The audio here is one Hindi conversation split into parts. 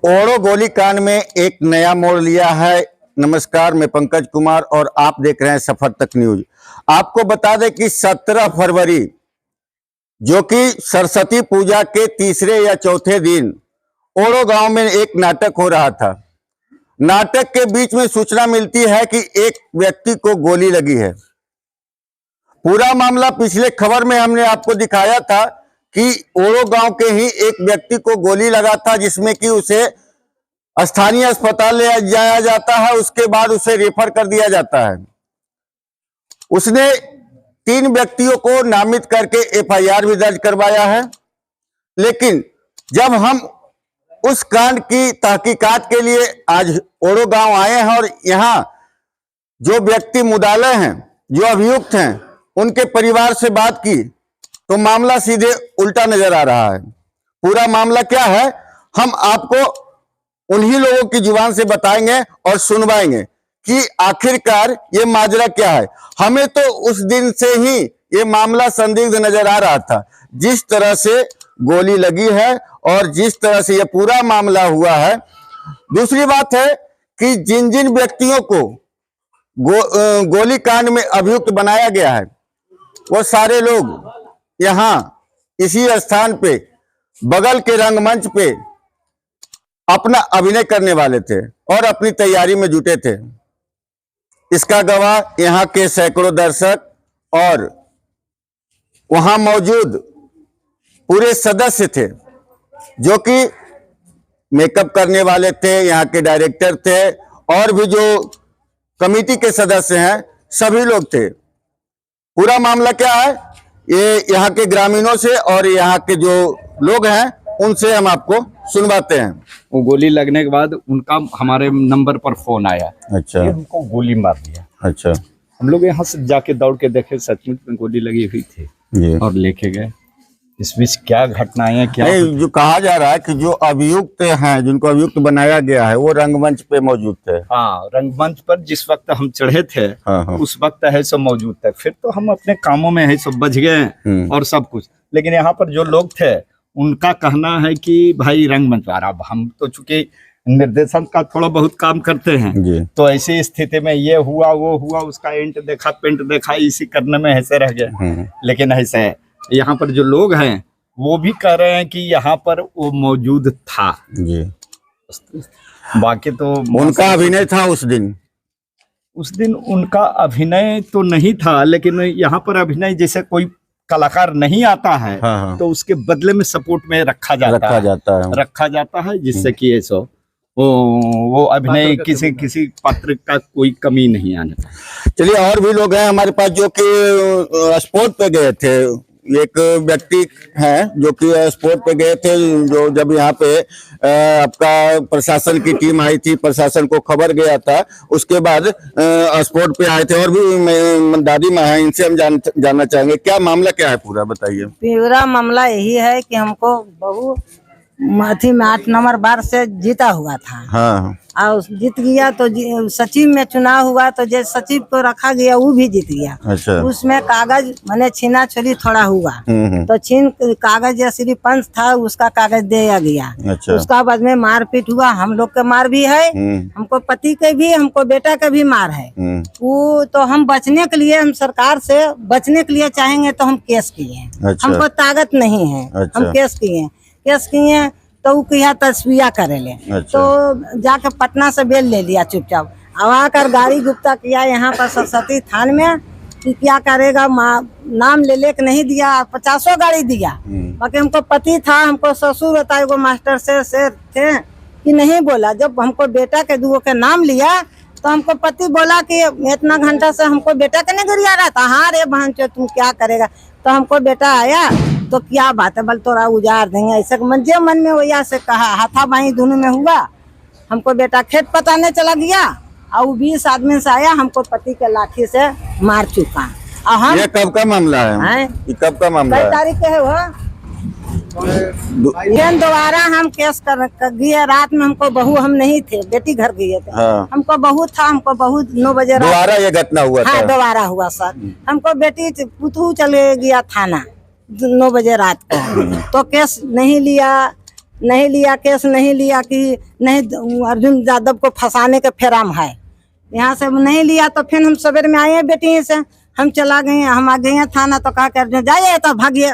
ओड़ो गोलीकांड में एक नया मोड़ लिया है। नमस्कार, मैं पंकज कुमार और आप देख रहे हैं सफर तक न्यूज। आपको बता दें कि 17 फरवरी जो कि सरस्वती पूजा के तीसरे या चौथे दिन ओड़ो गांव में एक नाटक हो रहा था। नाटक के बीच में सूचना मिलती है कि एक व्यक्ति को गोली लगी है। पूरा मामला पिछले खबर में हमने आपको दिखाया था कि ओड़ो गांव के ही एक व्यक्ति को गोली लगा था, जिसमें कि उसे स्थानीय अस्पताल ले जाया जाता है, उसके बाद उसे रेफर कर दिया जाता है। उसने 3 व्यक्तियों को नामित करके एफआईआर भी दर्ज करवाया है। लेकिन जब हम उस कांड की तहकीकात के लिए आज ओड़ो गांव आए हैं और यहाँ जो व्यक्ति मुद्दालय हैं, जो अभियुक्त हैं, उनके परिवार से बात की तो मामला सीधे उल्टा नजर आ रहा है। पूरा मामला क्या है, हम आपको उन्हीं लोगों की जुबान से बताएंगे और सुनवाएंगे कि आखिरकार ये माजरा क्या है। हमें तो उस दिन से ही ये मामला संदिग्ध नजर आ रहा था, जिस तरह से गोली लगी है और जिस तरह से ये पूरा मामला हुआ है। दूसरी बात है कि जिन जिन व्यक्तियों को गोलीकांड में अभियुक्त बनाया गया है, वो सारे लोग यहाँ इसी स्थान पे बगल के रंगमंच पे अपना अभिनय करने वाले थे और अपनी तैयारी में जुटे थे। इसका गवाह यहाँ के सैकड़ों दर्शक और वहां मौजूद पूरे सदस्य थे, जो कि मेकअप करने वाले थे, यहाँ के डायरेक्टर थे और भी जो कमेटी के सदस्य हैं, सभी लोग थे। पूरा मामला क्या है, ये यहाँ के ग्रामीणों से और यहाँ के जो लोग हैं उनसे हम आपको सुनवाते हैं। वो गोली लगने के बाद उनका हमारे नंबर पर फोन आया। अच्छा। उनको गोली मार दिया। अच्छा। हम लोग यहाँ से जाके दौड़ के देखे, सचमुच में गोली लगी हुई थी और लेके गए। इस बीच क्या घटनाएं हैं, क्या जो कहा जा रहा है कि जो अभियुक्त हैं, जिनको अभियुक्त बनाया गया है, वो रंगमंच पे मौजूद थे। हाँ, रंगमंच पर जिस वक्त हम चढ़े थे, हाँ। उस वक्त है सब मौजूद थे। फिर तो हम अपने कामों में है सब बच गए और सब कुछ। लेकिन यहाँ पर जो लोग थे उनका कहना है कि भाई रंगमंच आ रहा। हम तो चूंकि निर्देशन का थोड़ा बहुत काम करते हैं, तो ऐसी स्थिति में ये हुआ वो हुआ, उसका एंट देखा पेंट देखा, इसी करने में ऐसे रह गए। लेकिन ऐसे यहाँ पर जो लोग हैं वो भी कह रहे हैं कि यहाँ पर वो मौजूद था जी। बाकी तो उनका अभिनय था उस दिन उनका अभिनय तो नहीं था, लेकिन यहाँ पर अभिनय जैसे कोई कलाकार नहीं आता है, हाँ। तो उसके बदले में सपोर्ट में रखा जाता है जिससे कि ऐसा वो अभिनय किसी पात्र का कोई कमी नहीं आने। चलिए, और भी लोग हैं हमारे पास जो कि स्पोर्ट पे गए थे। एक व्यक्ति हैं जो कि स्पोर्ट पे गए थे, जो जब यहाँ पे आपका प्रशासन की टीम आई थी, प्रशासन को खबर गया था, उसके बाद स्पोर्ट पे आए थे। और भी दादी माँ है, इनसे हम जानना चाहेंगे क्या मामला क्या है, पूरा बताइए। पूरा मामला यही है कि हमको बहु माथी में 8 नंबर बार से जीता हुआ था, हाँ। और जीत गया तो सचिव में चुनाव हुआ तो जो सचिव को रखा गया वो भी जीत गया। अच्छा। उसमें कागज मैंने छीना छोड़ी थोड़ा हुआ, तो कागज या श्री पंच था, उसका कागज दिया गया। अच्छा। उसका बाद में मारपीट हुआ, हम लोग के मार भी है, हमको पति के भी, हमको बेटा के भी मार है। वो तो हम बचने के लिए, हम सरकार से बचने के लिए चाहेंगे तो हम केस किए। अच्छा। हमको ताकत नहीं है। अच्छा। हम केस किए तो किया तस्वीर करे ले। अच्छा। तो जाके पटना से बेल ले लिया चुपचाप, अब आकर गाड़ी गुप्ता किया यहाँ पर सरस्वती थान में कि क्या करेगा, नाम ले के नहीं दिया, 50 गाड़ी दिया। बाकी हमको पति था, हमको ससुर होता है, वो मास्टर से थे कि नहीं बोला। जब हमको बेटा के 2 के नाम लिया तो हमको पति बोला कि इतना घंटा से हमको बेटा के नहीं गरिया रहा था। हाँ रे बहन, तुम क्या करेगा। तो हमको बेटा आया तो क्या बात है, बल तोरा उजाड़ देंगे, ऐसे मन में वैया से कहा, हाथापाई दोनों में हुआ। हमको बेटा खेत पताने चला गया और 20 आदमी से आया, हमको पति के लाठी से मार चुका। और हम ये कब का मामला है? ये कब का मामला है? 2 तारीख के है वो। दोबारा हम केस कर गए। रात में हमको बहू, हम नहीं थे, बेटी घर गए थे। हाँ। हमको बहू था, हमको बहू 9 बजे दोबारा ये घटना हुआ। हाँ, दोबारा हुआ सर। हमको बेटी पुतू चले गया थाना 9 बजे रात को, तो केस नहीं लिया। नहीं लिया, केस नहीं लिया कि नहीं अर्जुन यादव को फंसाने के फेराम है। यहाँ से नहीं लिया तो फिर हम सवेरे में आए बेटी से, हम चला गए, हम आ गए थाना तो कहा कि अर्जुन जाइए तो भागिए,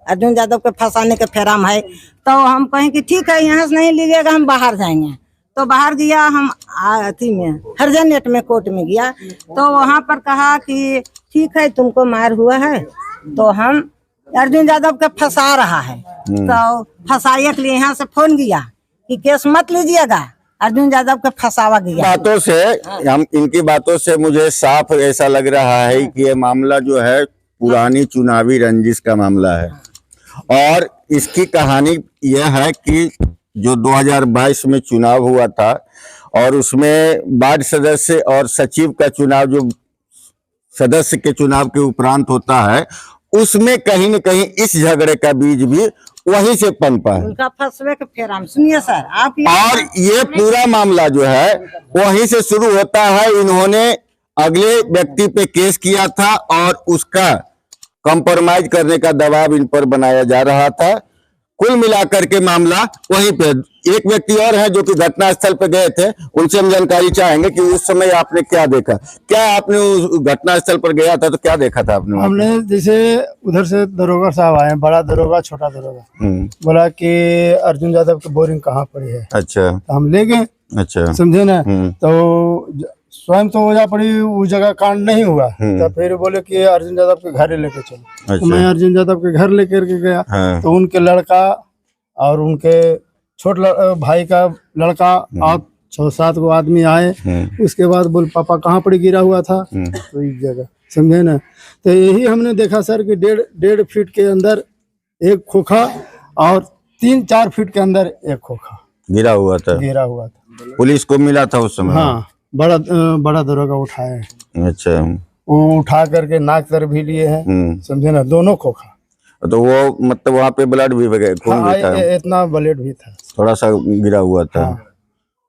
अर्जुन यादव को फंसाने के फेराम है। तो हम कहें कि ठीक है यहाँ से नहीं लीजिएगा, हम बाहर जाएंगे। तो बाहर गया, हम अथी में हरजनेट में कोर्ट में गया, तो वहाँ पर कहा कि ठीक है तुमको मार हुआ है तो हम अर्जुन यादव के फंसा रहा है, तो फंसाने के लिए यहाँ से फोन किया कि केस मत लीजिएगा, अर्जुन यादव के फंसावा गया। बातों से हम इनकी बातों से मुझे साफ ऐसा लग रहा है कि ये मामला जो है पुरानी चुनावी रंजिश का मामला है। और इसकी कहानी यह है कि जो 2022 में चुनाव हुआ था और उसमें वार्ड सदस्य और सचिव का चुनाव जो सदस्य के चुनाव के उपरांत होता है, उसमें कहीं न कहीं इस झगड़े का बीज भी वहीं से पनपा है। उनका फंसवे के फेराम सुनिए सर आप। और ये पूरा मामला जो है वहीं से शुरू होता है। इन्होंने अगले व्यक्ति पे केस किया था और उसका कॉम्प्रोमाइज करने का दबाव इन पर बनाया जा रहा था। कुल मिलाकर के मामला वहीं पे। एक व्यक्ति और है जो कि घटनास्थल पे गए थे, उनसे हम जानकारी चाहेंगे कि उस समय आपने क्या देखा, क्या आपने उस घटनास्थल पर गया था तो क्या देखा था आपने? हमने जैसे उधर से दरोगा साहब आए, बड़ा दरोगा छोटा दरोगा, बोला कि अर्जुन यादव की बोरिंग कहाँ पड़ी है। अच्छा, तो हम ले गए। अच्छा, समझे ना। तो स्वयं तो वजह पड़ी, उस जगह कांड नहीं हुआ। तो फिर बोले कि अर्जुन यादव के घर लेके चलो। अच्छा। तो मैं अर्जुन यादव के घर लेकर के गया। हाँ। तो उनके लड़का और उनके छोट भाई का लड़का और 6-7 गो आदमी आए। उसके बाद बोल पापा कहाँ पर गिरा हुआ था, तो इस जगह, समझे ना। तो यही हमने देखा सर कि 1.5 फीट के अंदर एक खोखा और 3-4 फीट के अंदर एक खोखा गिरा हुआ था। पुलिस को मिला था उस समय? हाँ, बड़ा दरोगा उठाए। अच्छा, वो उठा करके नाक तर भी लिए हैं, समझे ना, दोनों खोखा। तो वो मतलब वहाँ पे ब्लड भी बगैर खून भी था? इतना ब्लड भी था, थोड़ा सा गिरा हुआ था।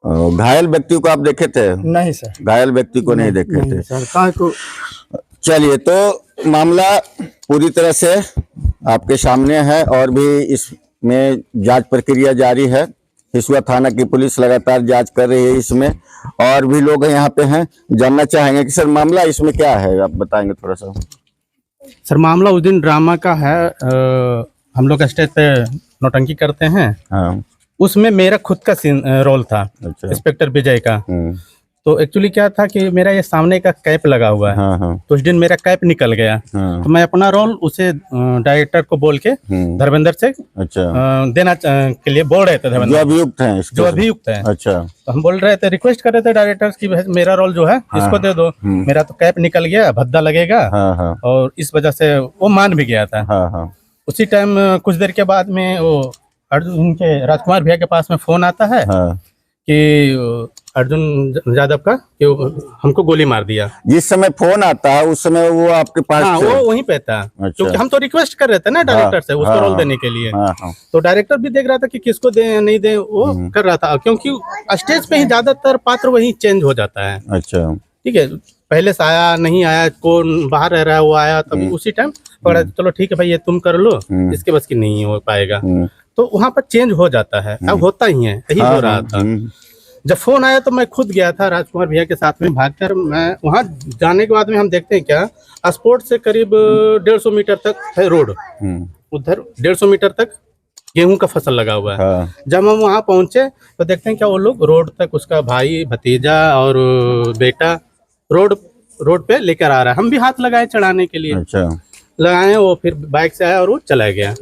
हाँ। घायल व्यक्ति को आप देखे थे? नहीं सर, घायल व्यक्ति को नहीं देखे थे सर। चलिए, तो मामला पूरी तरह से आपके सामने है और भी इसमें जांच प्रक्रिया जारी है। हिसुआ थाना की पुलिस लगातार जांच कर रही है इसमें, और भी लोग यहाँ पे हैं। जानना चाहेंगे कि सर मामला इसमें क्या है, आप बताएंगे थोड़ा सा? सर मामला उस दिन ड्रामा का है। हम लोग स्टेज पे नौटंकी करते हैं। हाँ। उसमें मेरा खुद का रोल था। अच्छा। इंस्पेक्टर विजय का। तो एक्चुअली क्या था कि मेरा ये सामने का कैप लगा हुआ है। हाँ। तो उस दिन मेरा कैप निकल गया। हाँ। तो मैं अपना रोल उसे डायरेक्टर को बोल के धर्मेंद्र से देना के लिए बोल रहे थे। धर्मेंद्र जो अभियुक्त है। अच्छा। तो हम बोल रहे थे, रिक्वेस्ट कर रहे थे डायरेक्टर की मेरा रोल जो है इसको दे दो, मेरा तो कैप निकल गया, भद्दा लगेगा। और इस वजह से वो मान भी गया था। उसी टाइम कुछ देर के बाद में वो अर्जुन के राजकुमार भैया के पास में फोन आता है कि अर्जुन यादव का कि हमको गोली मार दिया। जिस समय फोन आता है उस समय वो आपके पास? हाँ, वो वहीं पे था। अच्छा। क्योंकि हम तो रिक्वेस्ट कर रहे थे ना डायरेक्टर से उसको रोल देने के लिए। तो डायरेक्टर भी देख रहा था कि किसको दे या नहीं दे, वो कर रहा था। क्योंकि स्टेज पे ही ज्यादातर पात्र वही चेंज हो जाता है। अच्छा, ठीक है, पहले से आया नहीं आया, कौन बाहर रह रहा है वो आया, तभी उसी टाइम पकड़ा, चलो ठीक है भाई ये तुम कर लो, इसके बस की नहीं हो पाएगा। तो वहाँ पर चेंज हो जाता है। अब होता ही है, यही हो रहा था। जब फोन आया तो मैं खुद गया था राजकुमार भैया के साथ में, भागकर मैं वहाँ जाने के बाद में हम देखते हैं क्या स्पोर्ट से करीब 150 मीटर तक है रोड, उधर 150 मीटर तक गेहूं का फसल लगा हुआ है। हाँ। जब हम वहाँ पहुंचे तो देखते हैं क्या वो लोग रोड तक उसका भाई भतीजा और बेटा रोड पे लेकर आ रहा है। हम भी हाथ लगाए चढ़ाने के लिए। अच्छा। लगाए, वो फिर बाइक से आया और वो चला गया।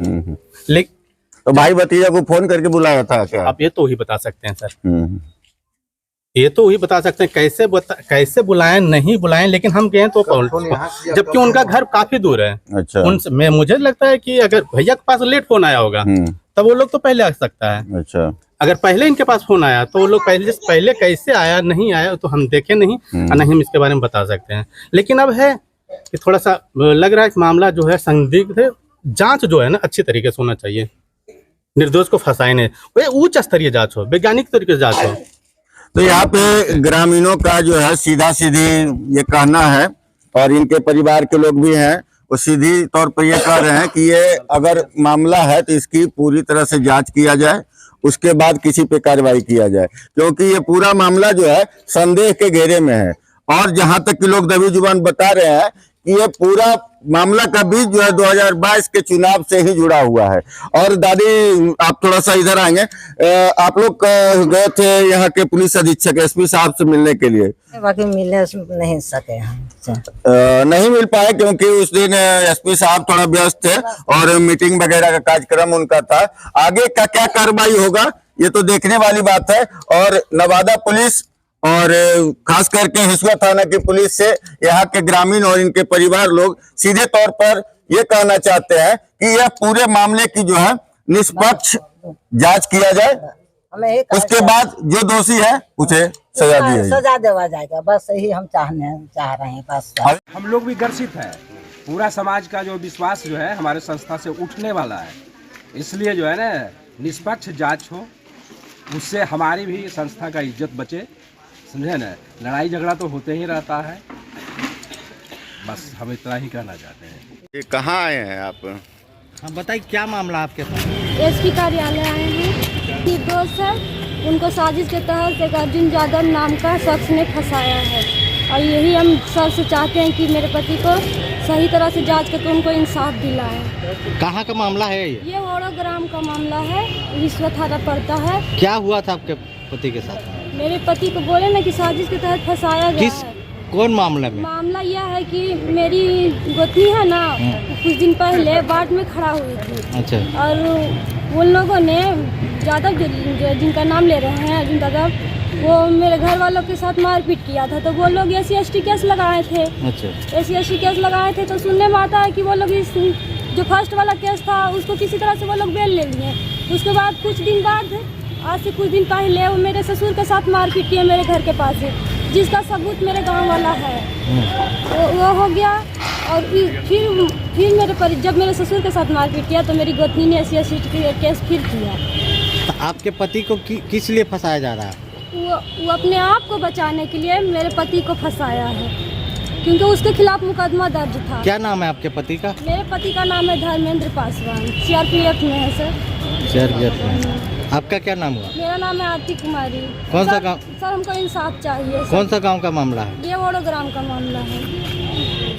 लेकिन तो भाई भतीजा को फोन करके बुलाया था क्या? आप ये तो ही बता सकते हैं सर। ये तो वही बता सकते हैं कैसे बुलाएं नहीं बुलाएं, लेकिन हम गए तो जबकि उनका घर काफी दूर है। अच्छा। उनसे मुझे लगता है कि अगर भैया के पास लेट फोन आया होगा तब वो लोग तो पहले आ सकता है। अच्छा। अगर पहले इनके पास फोन आया तो वो लोग पहले कैसे आया नहीं आया तो हम देखे नहीं, नहीं हम इसके बारे में बता सकते हैं। लेकिन अब है कि थोड़ा सा लग रहा है कि मामला जो है संदिग्ध है। जांच जो है ना अच्छी तरीके से होना चाहिए, निर्दोष को फंसाए नहीं, उच्च स्तरीय जांच हो, वैज्ञानिक तरीके से जांच हो। तो यहाँ पे ग्रामीणों का जो है सीधा सीधी ये कहना है, और इनके परिवार के लोग भी हैं, वो सीधी तौर पर ये कह रहे हैं कि ये अगर मामला है तो इसकी पूरी तरह से जांच किया जाए उसके बाद किसी पे कार्रवाई किया जाए, क्योंकि ये पूरा मामला जो है संदेह के घेरे में है। और जहां तक कि लोग दबी जुबान बता रहे हैं कि ये पूरा मामला का बीच जो है 2022 के चुनाव से ही जुड़ा हुआ है। और दादी आप थोड़ा सा इधर आएंगे, आप लोग गए थे यहाँ के पुलिस अधीक्षक एसपी साहब से मिलने के लिए, बाकी मिलने नहीं सके हम नहीं मिल पाए क्योंकि उस दिन एसपी साहब थोड़ा व्यस्त थे और मीटिंग वगैरह का कार्यक्रम उनका था। आगे का क्या कार्रवाई होगा ये तो देखने वाली बात है। और नवादा पुलिस और खास करके हिसुआ थाना की पुलिस से यहाँ के ग्रामीण और इनके परिवार लोग सीधे तौर पर ये कहना चाहते हैं कि यह पूरे मामले की जो है निष्पक्ष जांच किया जाए, उसके बाद जो दोषी है उसे सजा दी जाए, सजा देवा जाएगा। बस यही हम चाह रहे हैं। बस हम लोग भी गर्सित है, पूरा समाज का जो विश्वास जो है हमारे संस्था से उठने वाला है, इसलिए जो है ना निष्पक्ष जांच हो, उससे हमारी भी संस्था का इज्जत बचे, समझे ना। लड़ाई झगड़ा तो होते ही रहता है, बस हम इतना ही कहना चाहते हैं। ये कहाँ आए हैं आप? हम बताइए क्या मामला आपके पास? एसपी कार्यालय आए हैं। निर्दोष है, उनको साजिश के तहत एक अर्जुन यादव नाम का शख्स ने फंसाया है और यही हम सर से चाहते हैं कि मेरे पति को सही तरह से जांच करके उनको इंसाफ दिलाएं। कहाँ का मामला है ये ओरो ग्राम का मामला है, हिसुआ थाना पड़ता है। क्या हुआ था आपके पति के साथ? मेरे पति को बोले ना कि साजिश के तहत फंसाया गया है। कौन मामला में? मामला यह है कि मेरी गोतनी है ना, कुछ दिन पहले बाट में खड़ा हुई थी। अच्छा। और उन लोगों ने यादव जिनका नाम ले रहे हैं अर्जुन यादव, वो मेरे घर वालों के साथ मारपीट किया था। तो वो लोग SC/ST केस लगाए थे। अच्छा। SC/ST केस लगाए थे तो सुनने में आता है कि वो लोग जो फर्स्ट वाला केस था उसको किसी तरह से वो लोग बेल ले लिए। उसके बाद कुछ दिन बाद, आज से कुछ दिन पहले, वो मेरे ससुर के साथ मारपीट किया मेरे घर के पास से, जिसका सबूत मेरे गांव वाला है। वो हो गया। और फिर जब मेरे ससुर के साथ मारपीट किया तो मेरी गोतनी ने SC/ST केस फिर किया। तो आपके पति को किस लिए फंसाया जा रहा है? वो अपने आप को बचाने के लिए मेरे पति को फंसाया है, क्योंकि उसके खिलाफ मुकदमा दर्ज था। क्या नाम है आपके पति का? मेरे पति का नाम है धर्मेंद्र पासवान, CRPF में है सर। CRPF में। आपका क्या नाम हुआ? मेरा नाम है आरती कुमारी। कौन सा गाँव? सर हमको इंसाफ चाहिए। कौन सा गांव का मामला है? ये ओरो ग्राम का मामला है।